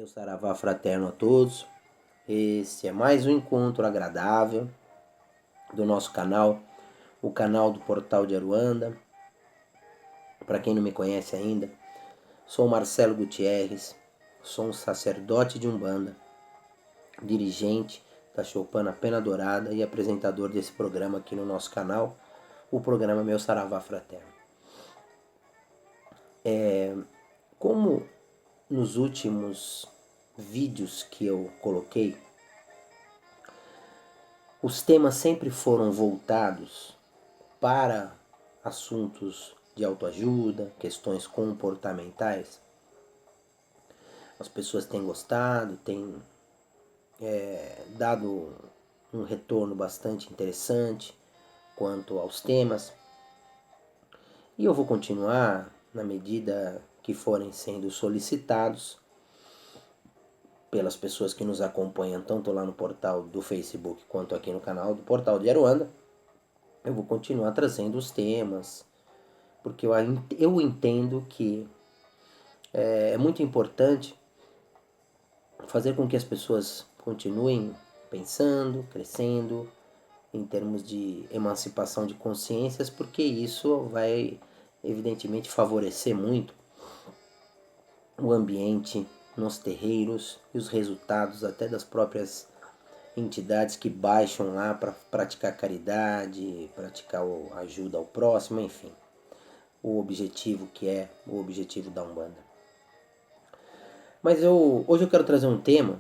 Meu saravá fraterno a todos. Esse é mais um encontro agradável do nosso canal, o canal do Portal de Aruanda. Para quem não me conhece ainda, sou Marcelo Gutierrez, sou um sacerdote de Umbanda, dirigente da Choupana Pena Dourada e apresentador desse programa aqui no nosso canal, o programa Meu Saravá Fraterno. Como nos últimos vídeos que eu coloquei, os temas sempre foram voltados para assuntos de autoajuda, questões comportamentais. As pessoas têm gostado, têm dado um retorno bastante interessante quanto aos temas. E eu vou continuar na medida que forem sendo solicitados pelas pessoas que nos acompanham, tanto lá no portal do Facebook quanto aqui no canal do Portal de Aruanda. Eu vou continuar trazendo os temas, porque eu entendo que é muito importante fazer com que as pessoas continuem pensando, crescendo em termos de emancipação de consciências, porque isso vai evidentemente favorecer muito o ambiente nos terreiros e os resultados até das próprias entidades que baixam lá para praticar caridade, praticar ajuda ao próximo, enfim. O objetivo que é o objetivo da Umbanda. Mas hoje eu quero trazer um tema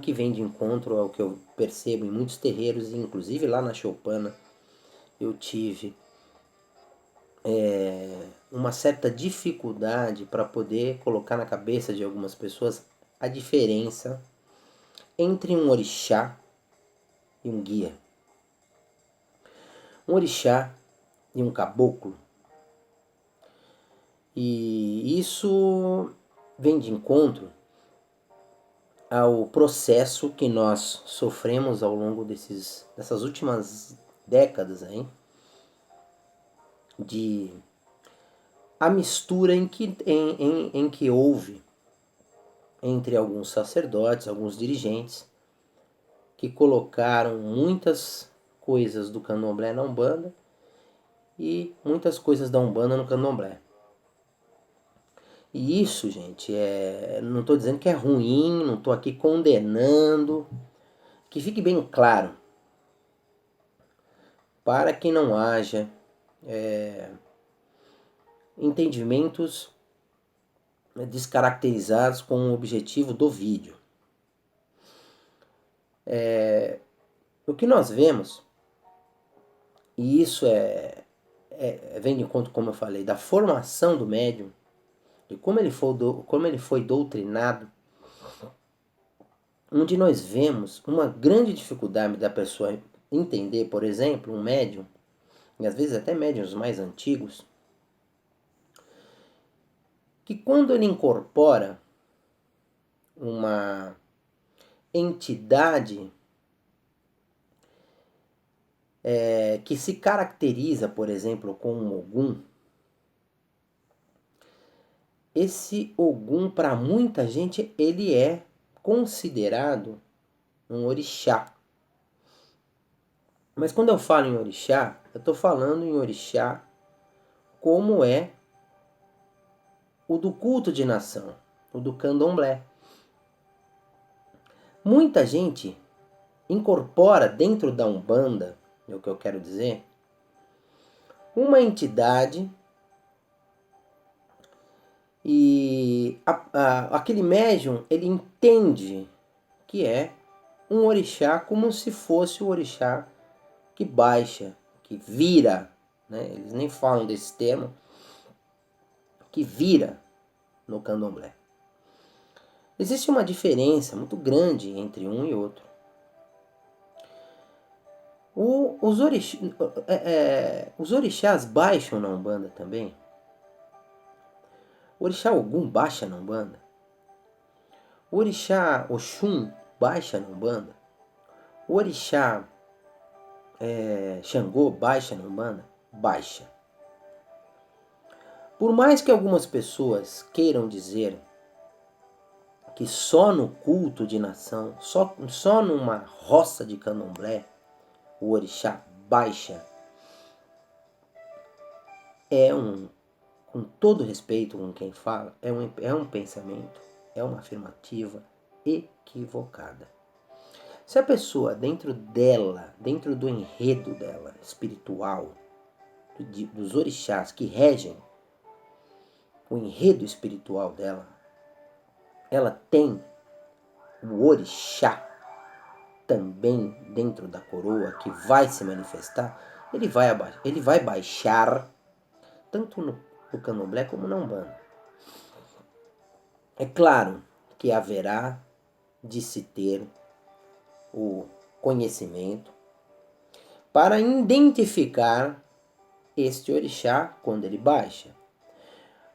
que vem de encontro ao que eu percebo em muitos terreiros, e inclusive lá na Choupana eu tive uma certa dificuldade para poder colocar na cabeça de algumas pessoas a diferença entre um orixá e um guia. Um orixá e um caboclo. E isso vem de encontro ao processo que nós sofremos ao longo dessas últimas décadas aí, de a mistura em que houve entre alguns sacerdotes, alguns dirigentes, que colocaram muitas coisas do candomblé na Umbanda e muitas coisas da Umbanda no candomblé. E isso, gente, não estou dizendo que é ruim, não estou aqui condenando, que fique bem claro, para que não haja entendimentos descaracterizados com o objetivo do vídeo. O que nós vemos, e isso vem de encontro, como eu falei, da formação do médium, de como ele foi doutrinado, onde nós vemos uma grande dificuldade da pessoa entender, por exemplo, um médium, e às vezes até médiuns mais antigos, que quando ele incorpora uma entidade que se caracteriza, por exemplo, com um Ogum, esse Ogum, para muita gente, ele é considerado um orixá. Mas quando eu falo em orixá, eu estou falando em orixá como é o do culto de nação, o do candomblé. Muita gente incorpora dentro da Umbanda, é o que eu quero dizer, uma entidade e aquele médium, ele entende que é um orixá como se fosse o orixá que baixa, que vira, né? Eles nem falam desse termo, que vira no candomblé. Existe uma diferença muito grande entre um e outro. Os orixás baixam na Umbanda também. O orixá Ogum baixa na Umbanda. O orixá Oxum baixa na Umbanda. O orixá Xangô baixa na Umbanda. Baixa. Por mais que algumas pessoas queiram dizer que só no culto de nação, só numa roça de candomblé, o orixá baixa, com todo respeito com quem fala, é um pensamento, é uma afirmativa equivocada. Se a pessoa, dentro dela, dentro do enredo dela, espiritual, dos orixás que regem o enredo espiritual dela, ela tem o orixá também dentro da coroa que vai se manifestar, ele vai baixar tanto no candomblé como na umbanda. É claro que haverá de se ter o conhecimento para identificar este orixá quando ele baixa.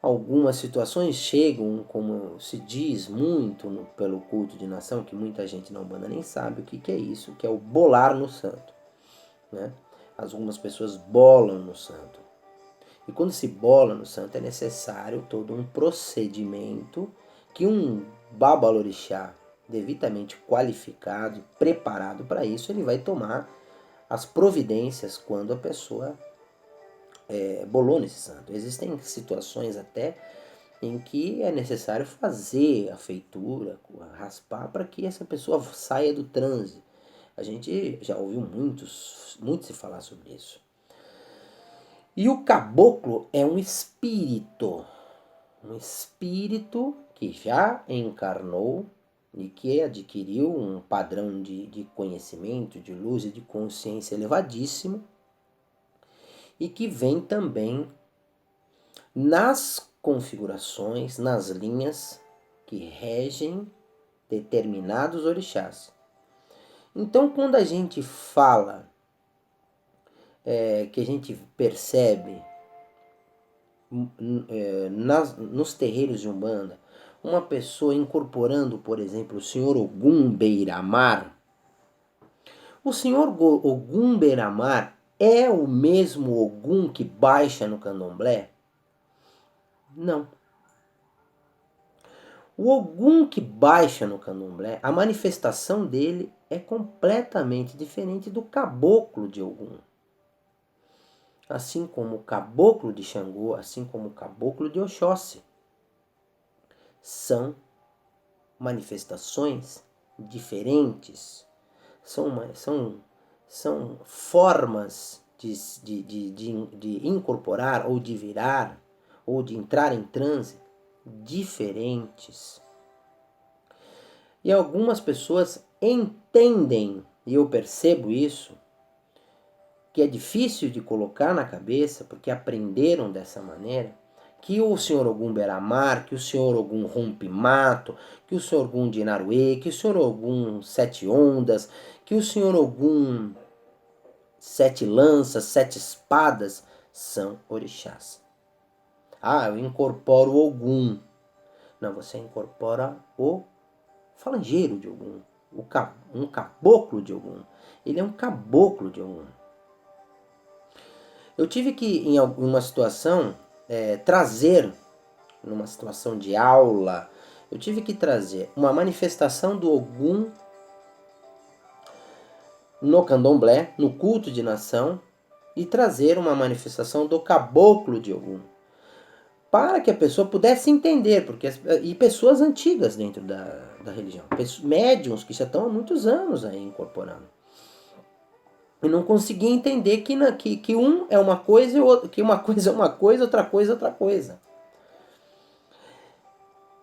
Algumas situações chegam, como se diz muito pelo culto de nação, que muita gente na umbanda nem sabe o que é isso, que é o bolar no santo, né? Algumas pessoas bolam no santo. E quando se bola no santo é necessário todo um procedimento que um babalorixá devidamente qualificado e preparado para isso, ele vai tomar as providências quando a pessoa bolou nesse santo. Existem situações até em que é necessário fazer a feitura, raspar, para que essa pessoa saia do transe. A gente já ouviu muito se falar sobre isso. E o caboclo é um espírito que já encarnou e que adquiriu um padrão de conhecimento, de luz e de consciência elevadíssimo, e que vem também nas configurações, nas linhas que regem determinados orixás. Então, quando a gente fala, que a gente percebe nos terreiros de Umbanda, uma pessoa incorporando, por exemplo, o Senhor Ogum Beiramar. O Senhor Ogum Beiramar é o mesmo Ogum que baixa no candomblé? Não. O Ogum que baixa no candomblé, a manifestação dele é completamente diferente do caboclo de Ogum. Assim como o caboclo de Xangô, assim como o caboclo de Oxóssi. São manifestações diferentes, são formas de incorporar ou de virar ou de entrar em transe diferentes. E algumas pessoas entendem, e eu percebo isso, que é difícil de colocar na cabeça, porque aprenderam dessa maneira, que o Senhor Ogum Beramar, que o Senhor Ogum Rompe Mato, que o Senhor Ogum Dinaruê, que o Senhor Ogum Sete Ondas, que o Senhor Ogum Sete Lanças, Sete Espadas, são orixás. Ah, eu incorporo o Ogum. Não, você incorpora o falangeiro de Ogum, um caboclo de Ogum. Ele é um caboclo de Ogum. Eu tive que, em alguma situação, trazer, numa situação de aula, eu tive que trazer uma manifestação do Ogum no candomblé, no culto de nação, e trazer uma manifestação do caboclo de Ogum, para que a pessoa pudesse entender, e pessoas antigas dentro da religião, médiuns que já estão há muitos anos aí incorporando. E não conseguia entender que um é uma coisa e outro, que uma coisa é uma coisa, outra coisa é outra coisa.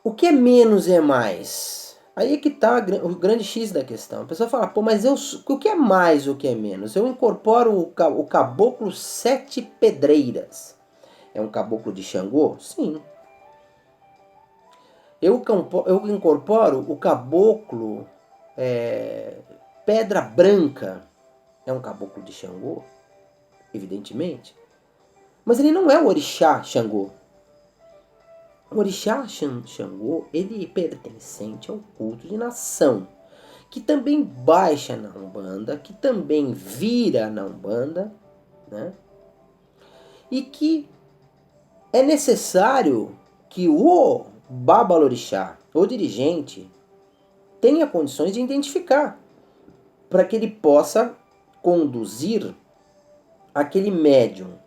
O que é menos é mais? Aí é que está o grande X da questão. A pessoa fala, pô, mas o que é mais, o que é menos? Eu incorporo o caboclo Sete Pedreiras. É um caboclo de Xangô? Sim. Eu incorporo o caboclo Pedra Branca. É um caboclo de Xangô? Evidentemente. Mas ele não é o orixá Xangô. O orixá Xangô, ele é pertencente ao culto de nação, que também baixa na Umbanda, que também vira na Umbanda, né? E que é necessário que o babalorixá, o dirigente tenha condições de identificar, para que ele possa conduzir aquele médium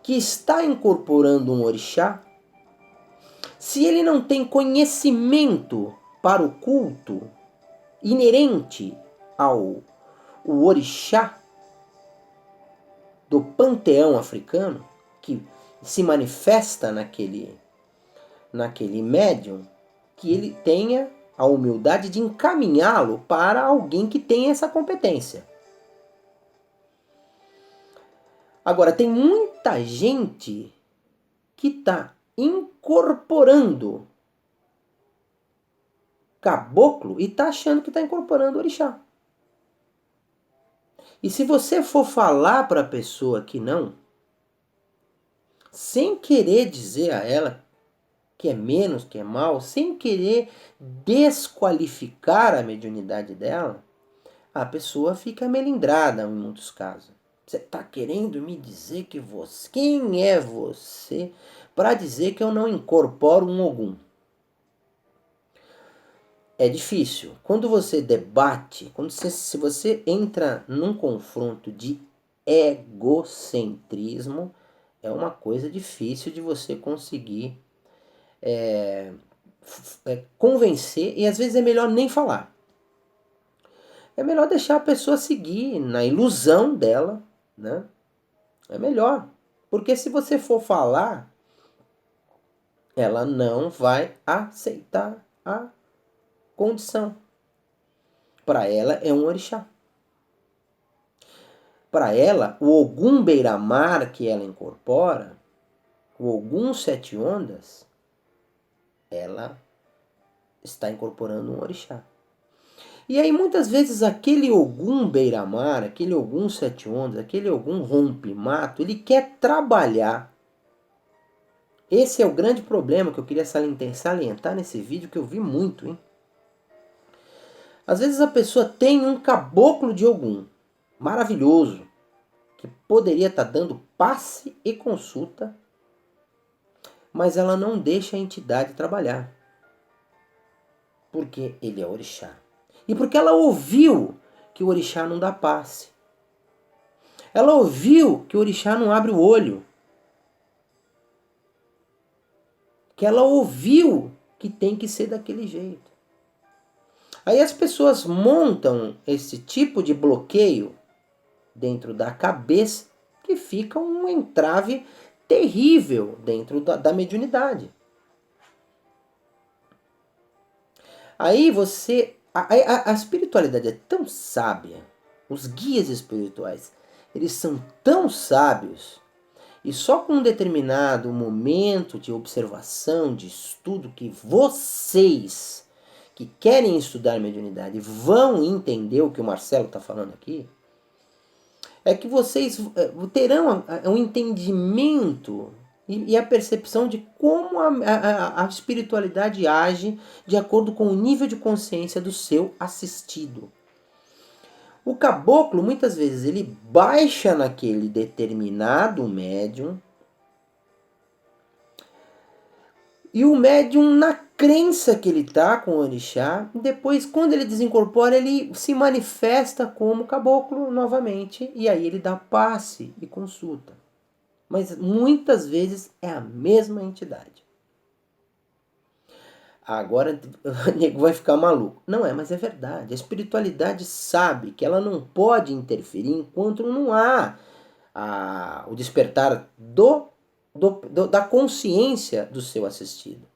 que está incorporando um orixá. Se ele não tem conhecimento para o culto inerente ao o orixá do panteão africano, que se manifesta naquele médium, que ele tenha a humildade de encaminhá-lo para alguém que tenha essa competência. Agora, tem muita gente que está incorporando caboclo e está achando que está incorporando orixá. E se você for falar para a pessoa que não, sem querer dizer a ela que é menos, que é mal, sem querer desqualificar a mediunidade dela, a pessoa fica melindrada em muitos casos. Você está querendo me dizer que você... Quem é você para dizer que eu não incorporo um Ogum? É difícil. Quando você debate, se você entra num confronto de egocentrismo, é uma coisa difícil de você conseguir convencer, e às vezes é melhor nem falar. É melhor deixar a pessoa seguir na ilusão dela, né? É melhor. Porque se você for falar, ela não vai aceitar a condição. Para ela é um orixá. Para ela, o Ogum Beira-Mar que ela incorpora, o Ogum Sete Ondas, ela está incorporando um orixá. E aí muitas vezes aquele Ogum Beira-Mar, aquele Ogum Sete Ondas, aquele Ogum Rompe-Mato, ele quer trabalhar. Esse é o grande problema que eu queria salientar nesse vídeo, que eu vi muito, hein? Às vezes a pessoa tem um caboclo de Ogum maravilhoso, que poderia estar dando passe e consulta, mas ela não deixa a entidade trabalhar. Porque ele é orixá. E porque ela ouviu que o orixá não dá passe. Ela ouviu que o orixá não abre o olho. Que ela ouviu que tem que ser daquele jeito. Aí as pessoas montam esse tipo de bloqueio dentro da cabeça, que fica um entrave terrível dentro da mediunidade. Aí você... A espiritualidade é tão sábia, os guias espirituais, eles são tão sábios, e só com um determinado momento de observação, de estudo, que vocês que querem estudar mediunidade vão entender o que o Marcelo está falando aqui, é que vocês terão um entendimento e a percepção de como a espiritualidade age de acordo com o nível de consciência do seu assistido. O caboclo, muitas vezes, ele baixa naquele determinado médium, e o médium, na crença que ele está com o orixá, depois, quando ele desincorpora, ele se manifesta como caboclo novamente, e aí ele dá passe e consulta. Mas muitas vezes é a mesma entidade. Agora o nego vai ficar maluco. Não é, mas é verdade. A espiritualidade sabe que ela não pode interferir enquanto não há o despertar da consciência do seu assistido.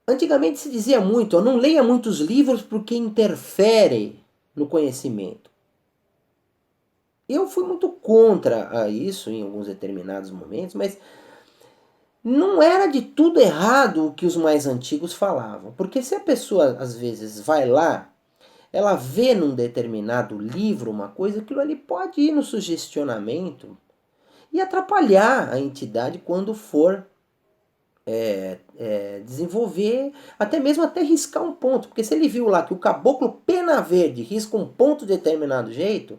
Antigamente se dizia muito, não leia muitos livros porque interfere no conhecimento. Eu fui muito contra isso em alguns determinados momentos, mas não era de tudo errado o que os mais antigos falavam. Porque se a pessoa às vezes vai lá, ela vê num determinado livro uma coisa, aquilo ali pode ir no sugestionamento e atrapalhar a entidade quando for desenvolver, até mesmo riscar um ponto. Porque se ele viu lá que o caboclo pena verde risca um ponto de determinado jeito,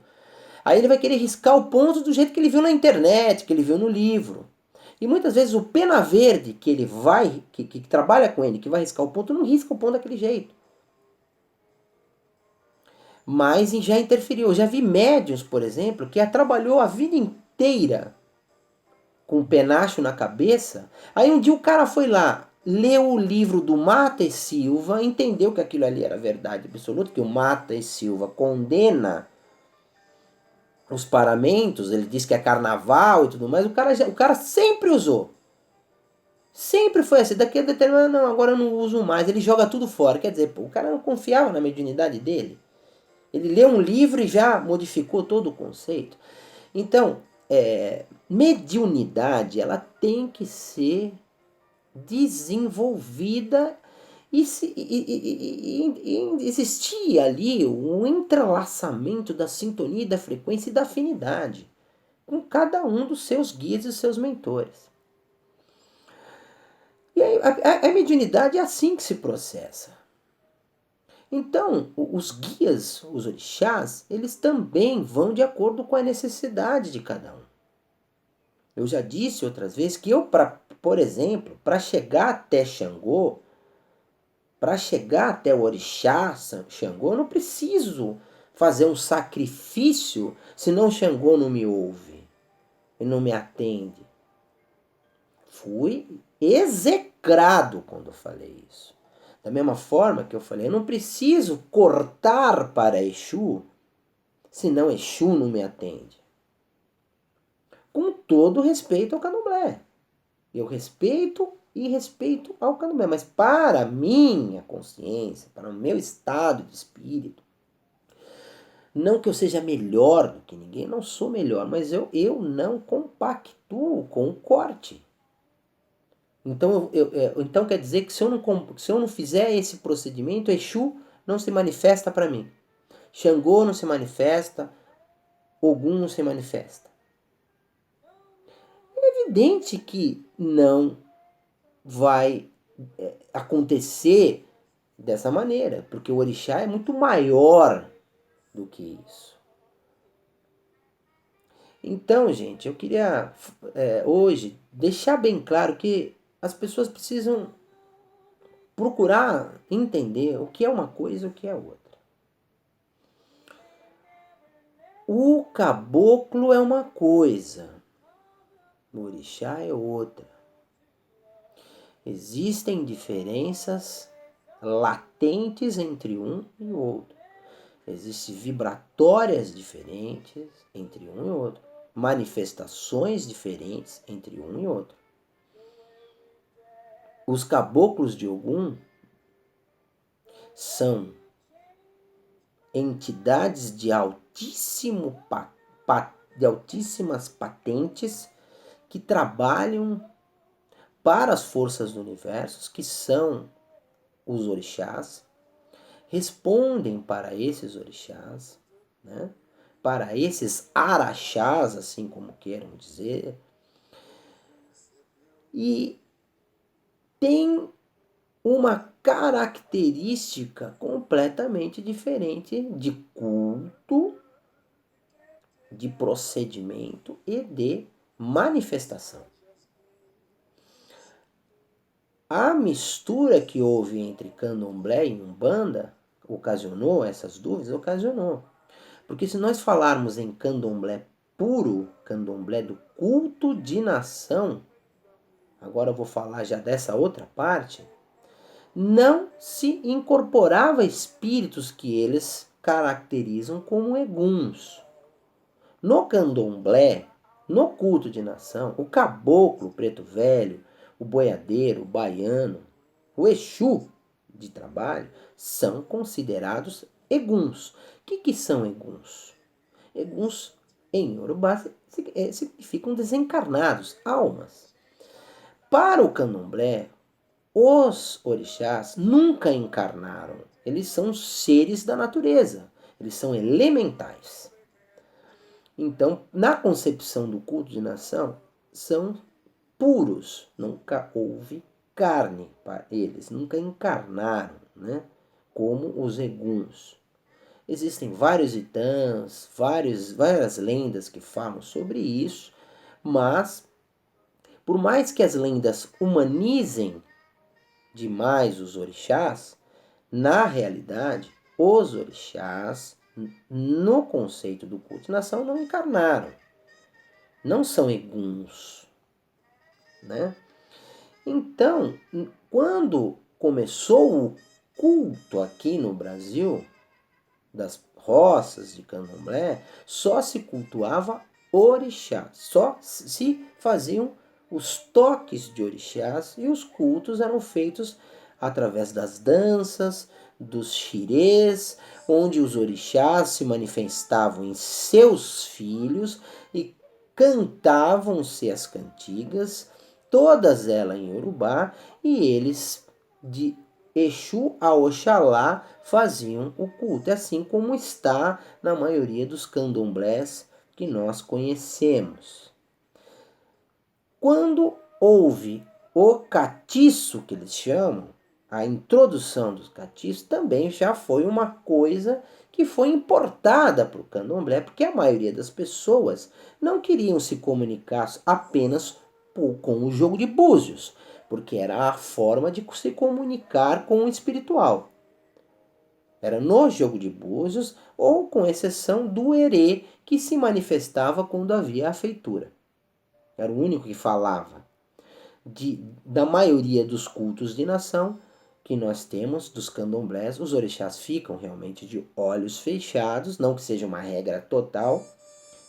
aí ele vai querer riscar o ponto do jeito que ele viu na internet, que ele viu no livro. E muitas vezes o pena verde que ele vai, que trabalha com ele, que vai riscar o ponto, não risca o ponto daquele jeito. Mas já interferiu. Eu já vi médiuns, por exemplo, que trabalhou a vida inteira com o penacho na cabeça. Aí um dia o cara foi lá, leu o livro do Mata e Silva, entendeu que aquilo ali era verdade absoluta, que o Mata e Silva condena os paramentos, ele diz que é carnaval e tudo mais. O cara sempre usou. Sempre foi assim. Daqui a determinado, não, agora eu não uso mais. Ele joga tudo fora. Quer dizer, pô, o cara não confiava na mediunidade dele. Ele leu um livro e já modificou todo o conceito. Então, mediunidade, ela tem que ser desenvolvida e existir ali um entrelaçamento da sintonia, da frequência e da afinidade com cada um dos seus guias e seus mentores. E aí, a mediunidade é assim que se processa. Então, os guias, os orixás, eles também vão de acordo com a necessidade de cada um. Eu já disse outras vezes que eu, por exemplo, para chegar até Xangô, para chegar até o orixá Xangô, eu não preciso fazer um sacrifício, senão Xangô não me ouve e não me atende. Fui execrado quando eu falei isso. Da mesma forma que eu falei, eu não preciso cortar para Exu, senão Exu não me atende. Com todo respeito ao candomblé. Eu respeito e respeito ao candomblé, mas para a minha consciência, para o meu estado de espírito, não que eu seja melhor do que ninguém, não sou melhor, mas eu não compactuo com o corte. Então, então quer dizer que se eu não fizer esse procedimento, Exu não se manifesta para mim. Xangô não se manifesta, Ogum não se manifesta. É evidente que não vai acontecer dessa maneira, porque o orixá é muito maior do que isso. Então, gente, eu queria hoje deixar bem claro que as pessoas precisam procurar entender o que é uma coisa e o que é outra. O caboclo é uma coisa, o orixá é outra. Existem diferenças latentes entre um e outro. Existem vibratórias diferentes entre um e outro. Manifestações diferentes entre um e outro. Os caboclos de Ogum são entidades de altíssimas patentes que trabalham para as forças do universo, que são os orixás, respondem para esses orixás, né? Para esses araxás, assim como queiram dizer, e tem uma característica completamente diferente de culto, de procedimento e de manifestação. A mistura que houve entre candomblé e umbanda ocasionou essas dúvidas? Ocasionou. Porque se nós falarmos em candomblé puro, candomblé do culto de nação, agora eu vou falar já dessa outra parte, não se incorporava espíritos que eles caracterizam como eguns. No candomblé, no culto de nação, o caboclo, o preto velho, o boiadeiro, o baiano, o exu de trabalho são considerados eguns. O que são eguns? Eguns em Yorubá significam desencarnados, almas. Para o candomblé, os orixás nunca encarnaram. Eles são seres da natureza. Eles são elementais. Então, na concepção do culto de nação, são puros. Nunca houve carne para eles. Nunca encarnaram, né? Como os eguns. Existem vários várias lendas que falam sobre isso, mas Por mais que as lendas humanizem demais os orixás, na realidade, os orixás, no conceito do culto de nação, não encarnaram. Não são eguns, né? Então, quando começou o culto aqui no Brasil, das roças de candomblé, só se cultuava orixás, só se faziam os toques de orixás e os cultos eram feitos através das danças, dos xirês, onde os orixás se manifestavam em seus filhos e cantavam-se as cantigas, todas elas em Yorubá, e eles de Exu a Oxalá faziam o culto, assim como está na maioria dos candomblés que nós conhecemos. Quando houve o catiço, que eles chamam, a introdução dos catiços também já foi uma coisa que foi importada para o candomblé, porque a maioria das pessoas não queriam se comunicar apenas com o jogo de búzios, porque era a forma de se comunicar com o espiritual. Era no jogo de búzios, ou com exceção do herê, que se manifestava quando havia a feitura. Era o único que falava. Da maioria dos cultos de nação que nós temos, dos candomblés, os orixás ficam realmente de olhos fechados, não que seja uma regra total,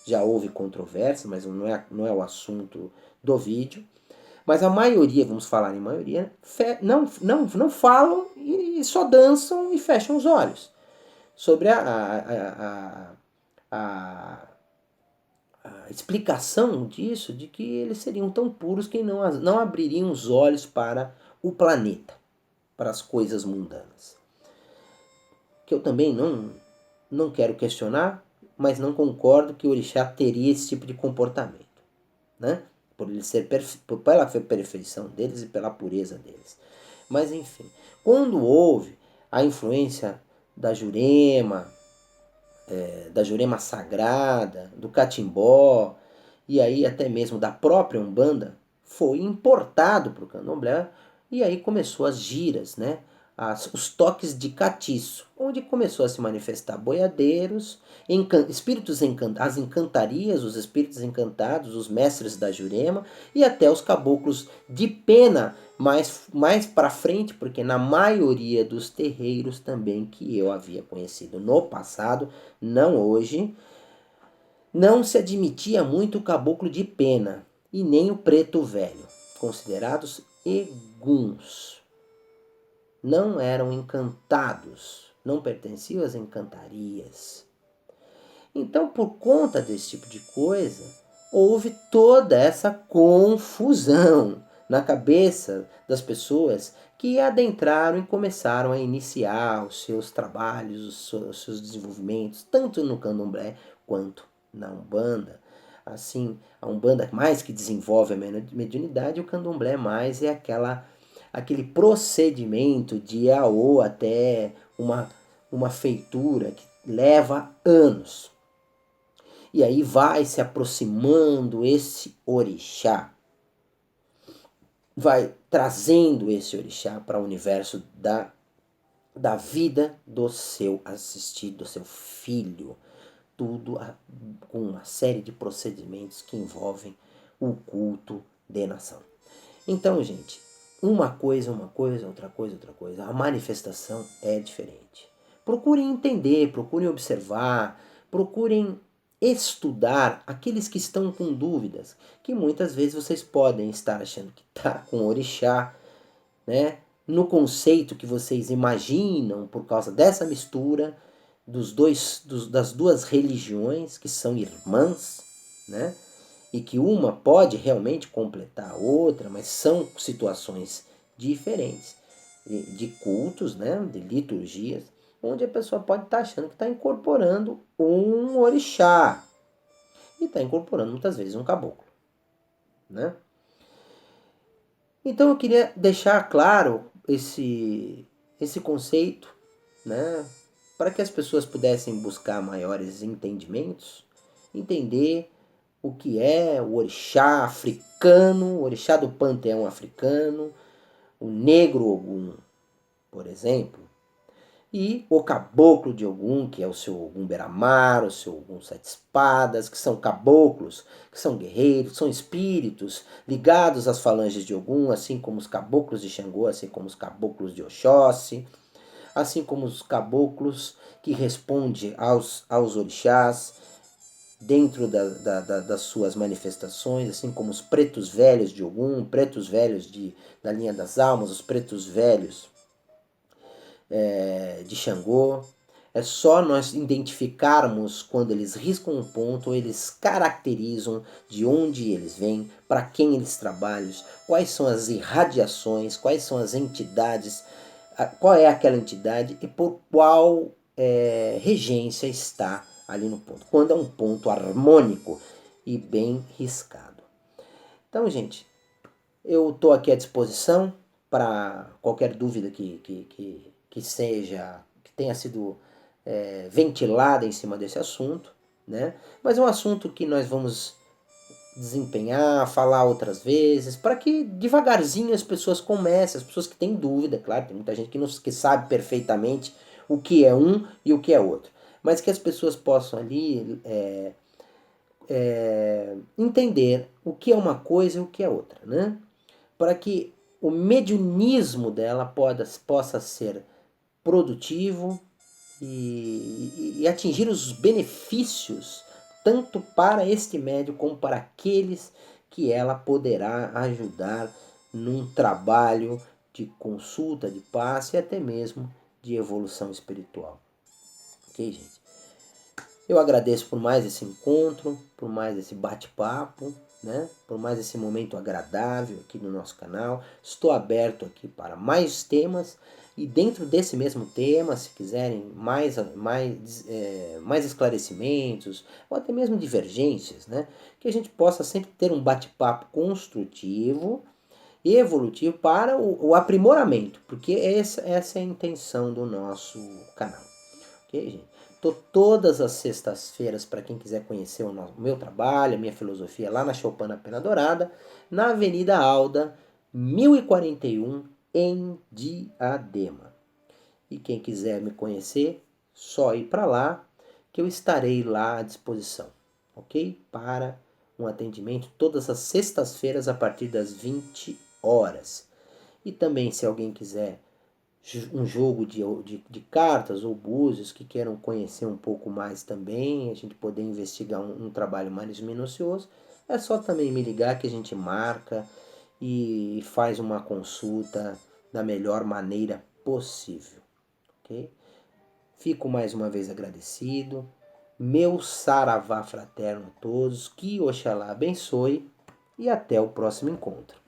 já houve controvérsia, mas não é o assunto do vídeo. Mas a maioria, vamos falar em maioria, não falam e só dançam e fecham os olhos. Sobre a explicação disso, de que eles seriam tão puros que não abririam os olhos para o planeta, para as coisas mundanas. Que eu também não quero questionar, mas não concordo que o orixá teria esse tipo de comportamento, né? Por ele ser pela perfeição deles e pela pureza deles. Mas enfim, quando houve a influência da Jurema, da Jurema Sagrada, do Catimbó, e aí até mesmo da própria Umbanda, foi importado para o candomblé, e aí começou as giras, né? Os toques de catiço, onde começou a se manifestar boiadeiros, espíritos as encantarias, os espíritos encantados, os mestres da Jurema, e até os caboclos de pena, mais para frente, porque na maioria dos terreiros também que eu havia conhecido no passado, não hoje, não se admitia muito o caboclo de pena e nem o preto velho, considerados eguns. Não eram encantados, não pertenciam às encantarias. Então, por conta desse tipo de coisa, houve toda essa confusão na cabeça das pessoas que adentraram e começaram a iniciar os seus trabalhos, os seus desenvolvimentos, tanto no candomblé quanto na Umbanda. Assim, a Umbanda mais que desenvolve a mediunidade, o candomblé mais é aquele procedimento de iaô até uma feitura que leva anos. E aí vai se aproximando esse orixá, vai trazendo esse orixá para o universo da vida do seu assistido, do seu filho. Tudo com uma série de procedimentos que envolvem o culto de nação. Então, gente, uma coisa, outra coisa, outra coisa. A manifestação é diferente. Procurem entender, procurem observar, procurem estudar aqueles que estão com dúvidas, que muitas vezes vocês podem estar achando que está com orixá, né? No conceito que vocês imaginam por causa dessa mistura das duas religiões que são irmãs, né? E que uma pode realmente completar a outra, mas são situações diferentes de cultos, né? De liturgias, onde a pessoa pode estar achando que está incorporando um orixá e está incorporando muitas vezes um caboclo, né? Então eu queria deixar claro esse conceito, né? Para que as pessoas pudessem buscar maiores entendimentos, entender o que é o orixá africano, o orixá do panteão africano, o negro Ogum, por exemplo, e o caboclo de Ogum, que é o seu Ogum Beramar, o seu Ogum Sete Espadas, que são caboclos, que são guerreiros, são espíritos ligados às falanges de Ogum, assim como os caboclos de Xangô, assim como os caboclos de Oxóssi, assim como os caboclos que respondem aos orixás dentro das suas manifestações, assim como os pretos velhos de Ogum, pretos velhos da linha das almas, os pretos velhos de Xangô. É só nós identificarmos quando eles riscam um ponto, eles caracterizam de onde eles vêm, para quem eles trabalham, quais são as irradiações, quais são as entidades, qual é aquela entidade e por qual regência está ali no ponto. Quando é um ponto harmônico e bem riscado. Então, gente, eu estou aqui à disposição para qualquer dúvida que seja, que tenha sido ventilada em cima desse assunto, né? Mas é um assunto que nós vamos desempenhar, falar outras vezes, para que devagarzinho as pessoas comecem, as pessoas que têm dúvida, claro, tem muita gente que sabe perfeitamente o que é um e o que é outro, mas que as pessoas possam ali entender o que é uma coisa e o que é outra, né? Para que o mediunismo dela possa ser produtivo e atingir os benefícios tanto para este médio como para aqueles que ela poderá ajudar num trabalho de consulta, de passe e até mesmo de evolução espiritual. Ok, gente? Eu agradeço por mais esse encontro, por mais esse bate-papo, né? Por mais esse momento agradável aqui no nosso canal. Estou aberto aqui para mais temas e dentro desse mesmo tema, se quiserem mais esclarecimentos ou até mesmo divergências, né? Que a gente possa sempre ter um bate-papo construtivo e evolutivo para o aprimoramento, porque essa é a intenção do nosso canal. Ok, gente? Tô todas as sextas-feiras para quem quiser conhecer o meu trabalho, a minha filosofia lá na Choupana Pena Dourada, na Avenida Alda, 1041, em Diadema. E quem quiser me conhecer, só ir para lá, que eu estarei lá à disposição, ok? Para um atendimento todas as sextas-feiras a partir das 20 horas. E também, se alguém quiser um jogo de cartas ou búzios que queiram conhecer um pouco mais também, a gente poder investigar um trabalho mais minucioso, é só também me ligar que a gente marca e faz uma consulta da melhor maneira possível, ok? Fico mais uma vez agradecido, meu saravá fraterno a todos, que Oxalá abençoe e até o próximo encontro.